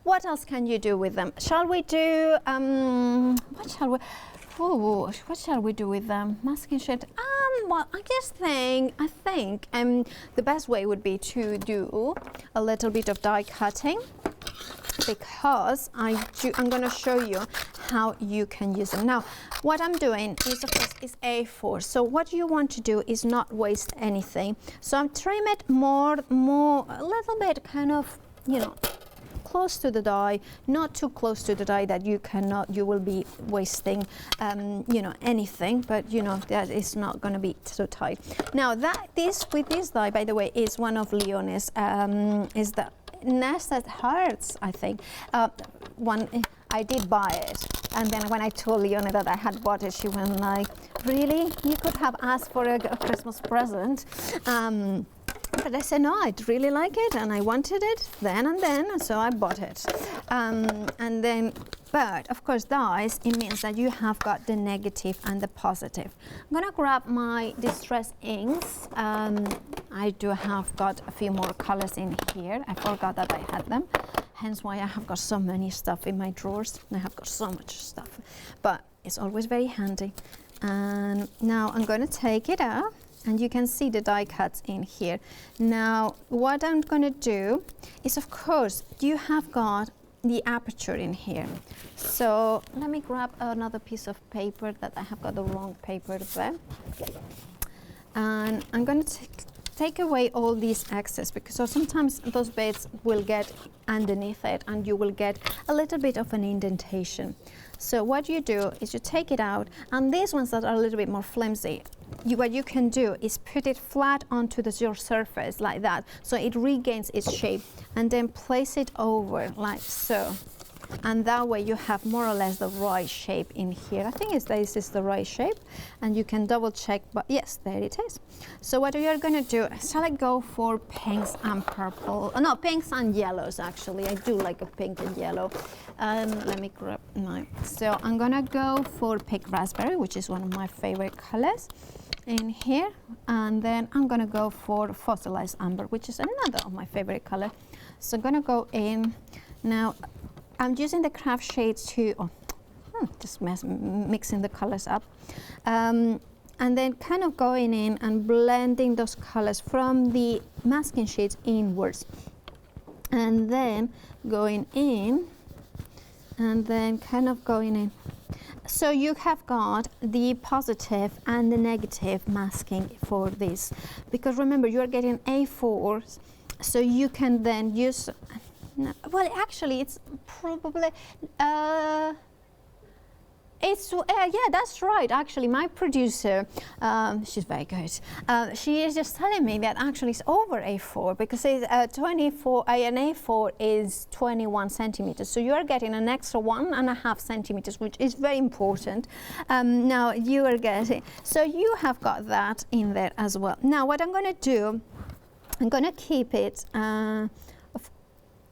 What else can you do with them? Shall we do, what shall we, ooh, what shall we do with them? Masking sheet. Well, I think the best way would be to do a little bit of die cutting, because I'm going to show you how you can use them. Now, what I'm doing is, of course, is A4. So what you want to do is not waste anything. So I'm trim it more, a little bit kind of, you know, close to the die, not too close to the die that you will be wasting, you know, anything, but you know, that is not going to be so tight. Now with this die, by the way, is one of Leonie's, is the Nest That Hurts, I think. One, I did buy it, and then when I told Leonie that I had bought it, she went like, really? You could have asked for a Christmas present. But I said, no, I'd really like it, and I wanted it then and then, and so I bought it. And then, but of course, dies, it means that you have got the negative and the positive. I'm gonna grab my distress inks. I do have got a few more colors in here. I forgot that I had them, hence why I have got so many stuff in my drawers. I have got so much stuff, but it's always very handy. And now I'm gonna take it out. And you can see the die cuts in here. Now, what I'm going to do is, of course, you have got the aperture in here. So let me grab another piece of paper that I have got the wrong paper there. And I'm going to take away all these excess, because sometimes those bits will get underneath it and you will get a little bit of an indentation. So what you do is you take it out, and these ones that are a little bit more flimsy, what you can do is put it flat onto your surface like that, so it regains its shape, and then place it over like so. And that way you have more or less the right shape in here. I think this is the right shape, and you can double check, but yes, there it is. So what we are going to do, shall I go for pinks and purple? Oh, no, pinks and yellows actually. I do like a pink and yellow. Let me grab mine. So I'm going to go for pink raspberry, which is one of my favorite colors in here. And then I'm going to go for fossilized amber, which is another of my favorite color. So I'm going to go in now. I'm using the craft shades to, just mixing the colors up. And then kind of going in and blending those colors from the masking sheets inwards. And then going in, and then kind of going in. So you have got the positive and the negative masking for this. Because remember, you're getting A4s, so you can then use, no, well, actually, it's probably, yeah, that's right. Actually, my producer, she's very good. She is just telling me that actually it's over A4, because it's 24, an A4 is 21 centimeters. So you are getting an extra 1.5 centimeters, which is very important. Now you are getting, so you have got that in there as well. Now what I'm going to do, I'm going to keep it,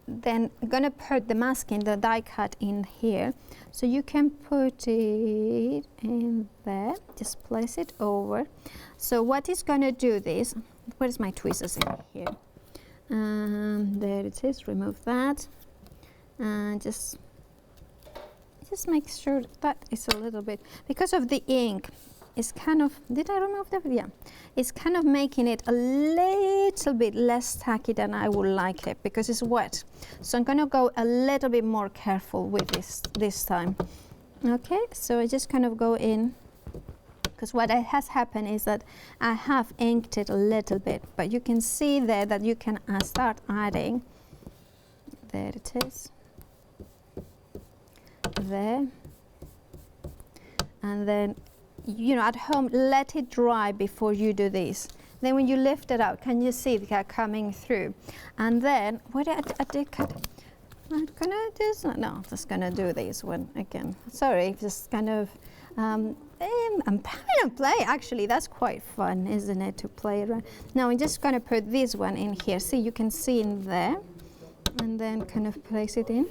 then I'm going to put the masking, the die cut in here. So you can put it in there, just place it over. So what is going to do this, where's my tweezers in here? There it is, remove that. And just make sure that is a little bit, because of the ink, it's kind of, did I remove that? Yeah. It's kind of making it a little bit less tacky than I would like it, because it's wet. So I'm going to go a little bit more careful with this time. Okay, so I just kind of go in, because what has happened is that I have inked it a little bit, but you can see there that you can start adding. There it is. There. And then, you know, at home, let it dry before you do this. Then when you lift it out, can you see it coming through? And then, what I did cut, I'm gonna do, no, I'm just gonna do this one again. Sorry, just kind of, I'm having a play, actually. That's quite fun, isn't it, to play around. Now I'm just gonna put this one in here. See, you can see in there, and then kind of place it in.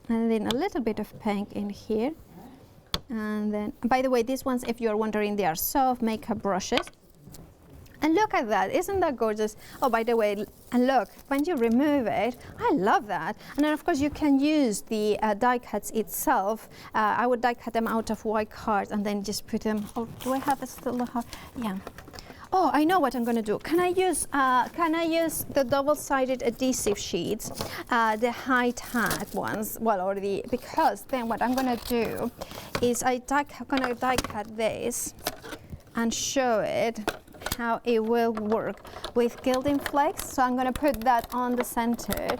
And then a little bit of pink in here. And then, by the way, these ones, if you're wondering, they are soft makeup brushes. And look at that, isn't that gorgeous? Oh, by the way, And look, when you remove it, I love that. And then of course you can use the die cuts itself. I would die cut them out of white card and then just put them, oh, do I have a still? Yeah. Oh, I know what I'm going to do. Can I use the double-sided adhesive sheets, the high-tack ones? Well, because then what I'm going to do is I'm going to die cut this and show it how it will work with gilding flakes. So I'm going to put that on the center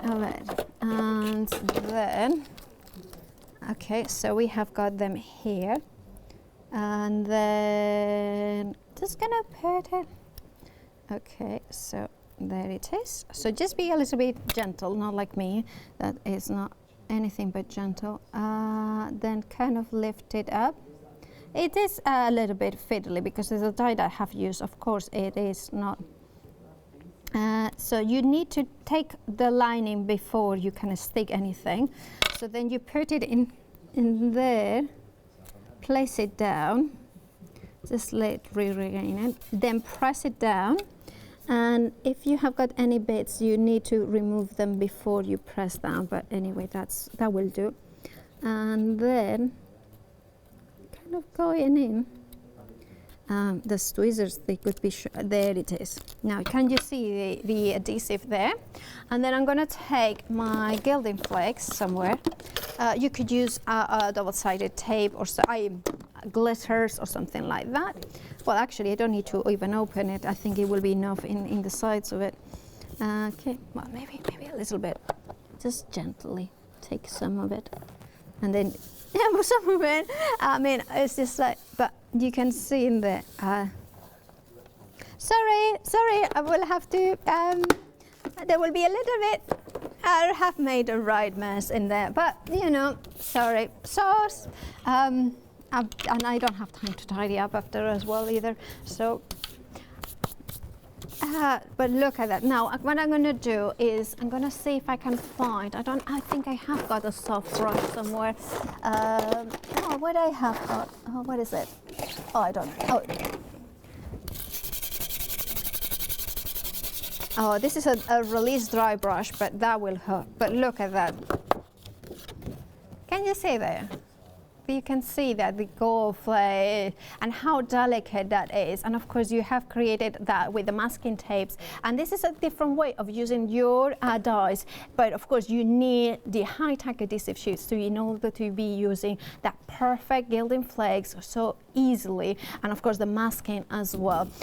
of it, and then okay, so we have got them here, and then just gonna put it. Okay, so there it is. So just be a little bit gentle, not like me, that is not anything but gentle. Then kind of lift it up. It is a little bit fiddly because it's a die that I have used. Of course, it is not. So you need to take the lining before you can stick anything. So then you put it in there, place it down, just let re-regain it, then press it down. And if you have got any bits, you need to remove them before you press down. But anyway, that will do. And then kind of going in. The tweezers, they could be, there it is. Now, can you see the adhesive there? And then I'm gonna take my gilding flakes somewhere. You could use a double-sided tape or glitters or something like that. Well, actually, I don't need to even open it. I think it will be enough in the sides of it. Okay, well, maybe a little bit. Just gently take some of it. And then, yeah, some of it. I mean, it's just like, but you can see in there. Sorry, I will have to, there will be a little bit, I have made a right mess in there, but you know, sorry. Sauce, and I don't have time to tidy up after as well either, so. But look at that. Now, what I'm going to do is I'm going to see if I can find, I think I have got a soft brush somewhere. Oh, what I have got, oh, what is it? Oh, I don't know. Oh, this is a release dry brush, but that will hurt. But look at that. Can you see there? You can see that the gold flake and how delicate that is. And of course you have created that with the masking tapes. And this is a different way of using your dies. But of course you need the high-tack adhesive sheets in order to be using that perfect gilding flakes so easily. And of course the masking as well.